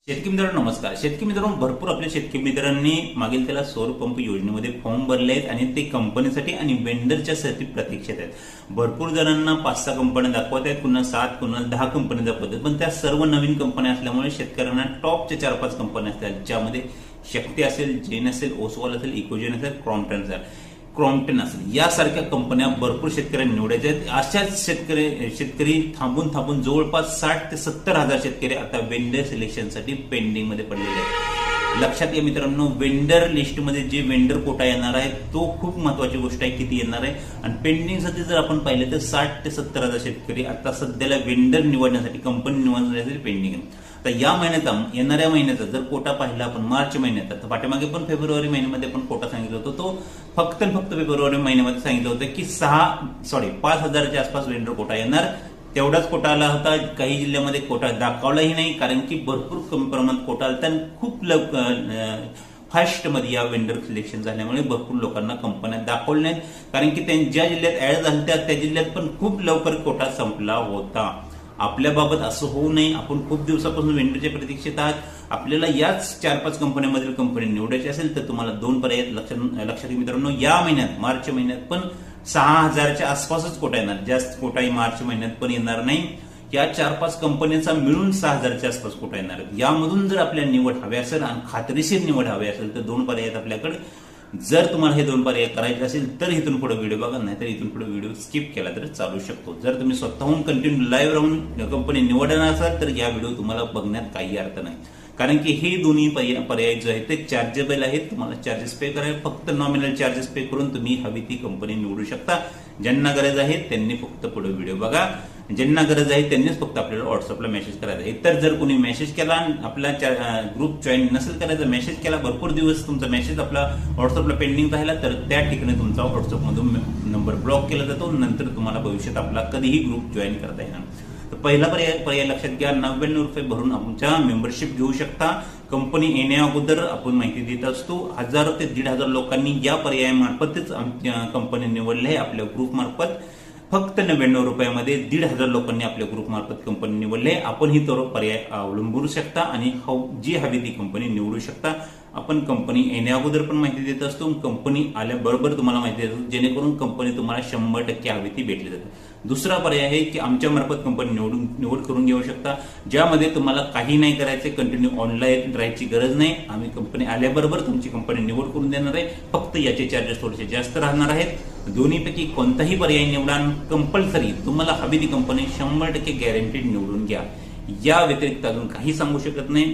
शेतकरी मित्रांनो नमस्कार. शेतकरी मित्रांनो भरपूर आपल्या शेतकरी मित्रांनी मागील त्याला सौर पंप योजनेमध्ये फॉर्म भरले आहेत आणि ते कंपनीसाठी आणि वेंडरच्या साठी प्रतीक्षेत आहेत. भरपूर जणांना 5-6 कंपन्या दाखवत आहेत, पुन्हा 7 पुन्हा 10 कंपन्या दाखवत आहेत, पण त्या सर्व नवीन कंपन्या असल्यामुळे शेतकऱ्यांना टॉपच्या 4-5 कंपन्या असतात, ज्यामध्ये शक्ती असेल, जेन असेल, ओसवाल असेल, इकोजेन असेल, क्रॉम्प्टन असेल, यासारख्या कंपन्या भरपूर शेतकऱ्यांनी निवडायच्या आहेत. अशाच शेतकरी थांबून जवळपास 60 ते 70 हजार शेतकरी आता वेंडर सिलेक्शनसाठी पेंडिंग मध्ये पडलेले आहेत. लक्षात घ्या मित्रांनो, वेंडर लिस्टमध्ये जे वेंडर कोटा येणार आहे तो खूप महत्वाची गोष्ट आहे, किती येणार आहे. आणि पेंडिंगसाठी जर आपण पाहिलं तर 60 ते 70 हजार शेतकरी आता सध्याला वेंडर निवडण्यासाठी, कंपनी निवडण्यासाठी पेंडिंग आहे. तर या महिन्याचा, येणाऱ्या महिन्याचा जर कोटा पाहिला आपण मार्च महिन्याचा, तर पाठीमागे पण फेब्रुवारी महिन्यामध्ये पण कोटा सांगितलं होतं, तो फक्त फेब्रुवारी महिन्यामध्ये सांगितलं होतं की 5,000च्या आसपास वेंडर कोटा येणार. तेवढाच कोटा आला होता. काही जिल्ह्यामध्ये कोटा दाखवलाही नाही, कारण की भरपूर कमी प्रमाणात कोटा आला आणि खूप फास्ट मध्ये या वेंडर सिलेक्शन झाल्यामुळे भरपूर लोकांना कंपन्या दाखवल्या नाहीत, कारण की ज्या जिल्ह्यात ऍड झाल्या त्या जिल्ह्यात पण खूप लवकर कोटा संपला होता. आपल्या बाबत असं होऊ नये. आपण खूप दिवसापासून वेंडरच्या प्रतीक्षेत आहात. आपल्याला याच 4-5 कंपन्यांमधील कंपनी निवडायची असेल तर तुम्हाला 2 पर्याय लक्षात मित्रांनो. या महिन्यात, मार्च महिन्यात पण 6,000च्या आसपासच कोटा येणार, जास्त कोटाही मार्च महिन्यात पण येणार नाही. या 4-5 कंपन्यांचा मिळून 6,000च्या आसपास कोटा येणार. यामधून जर आपल्याला निवड हवी असेल आणि खात्रीशीर निवड हवी असेल तर 2 पर्याय आहेत आपल्याकडे. जर तुम्हाला हे 2 पर्याय करायचे असेल तर इथून पुढे व्हिडिओ बघा, नाही तर इथून पुढे व्हिडिओ स्किप केला तर चालू शकतो. जर तुम्ही स्वतःहून कंटिन्यू लाईव्ह राहून कंपनी निवडणार असाल तर या व्हिडिओ तुम्हाला बघण्यात काही अर्थ नाही, कारण की हे दोन्ही पर्याय जे आहेत ते चार्जेबल आहेत. तुम्हाला चार्जेस पे करायला, फक्त नॉमिनल चार्जेस पे करून तुम्ही हवी ती कंपनी निवडू शकता. ज्यांना गरज आहे त्यांनी फक्त पुढे व्हिडिओ बघा, ज्यांना गरज आहे त्यांनीच फक्त आपल्याला व्हॉट्सअपला मेसेज करायचा आहे. तर जर कोणी मेसेज केला आणि आपला ग्रुप जॉईन नसेल करायचा, मेसेज केला, भरपूर दिवस तुमचा मेसेज आपला व्हॉट्सअपला पेंडिंग राहिला, तर त्या ठिकाणी तुमचा व्हॉट्सअपमधून नंबर ब्लॉक केला जातो. नंतर तुम्हाला भविष्यात आपला कधीही ग्रुप जॉईन करता येणार. तर पहिला पर्याय लक्षात घ्या, 99 रुपये भरून आमच्या मेंबरशिप घेऊ शकता. कंपनी येण्या अगोदर आपण माहिती देत असतो. 1000 ते 1,500 लोकांनी या पर्यायामार्फतच आमच्या कंपनी निवडली आहे. आपल्या ग्रुप मार्फत फक्त 99 रुपयामध्ये 1,500 लोकांनी आपल्या ग्रुप मार्फत कंपनी निवडली आहे. आपण ही तो पर्याय अवलंबू शकता आणि जी हवी ती कंपनी निवडू शकता. आपण कंपनी येण्या अगोदर पण माहिती देत असतो, कंपनी आल्याबरोबर तुम्हाला माहिती देत असतो, जेणेकरून कंपनी तुम्हाला 100% हवी ती भेटली जाते. दुसरा पर्याय आहे की आमच्या मार्फत कंपनी निवड करून घेऊ शकता, ज्यामध्ये तुम्हाला काही नाही करायचे, कंटिन्यू ऑनलाईन राहायची गरज नाही. आम्ही कंपनी आल्याबरोबर तुमची कंपनी निवड करून देणार आहे. फक्त याचे चार्जेस थोडेसे जास्त राहणार आहेत. दोन्हीपैकी कोणताही पर्याय निवडा, कंपल्सरी तुम्हाला हवी ती कंपनी 100% गॅरंटीड निवडून घ्या. या व्यतिरिक्त अजून काही सांगू शकत नाही.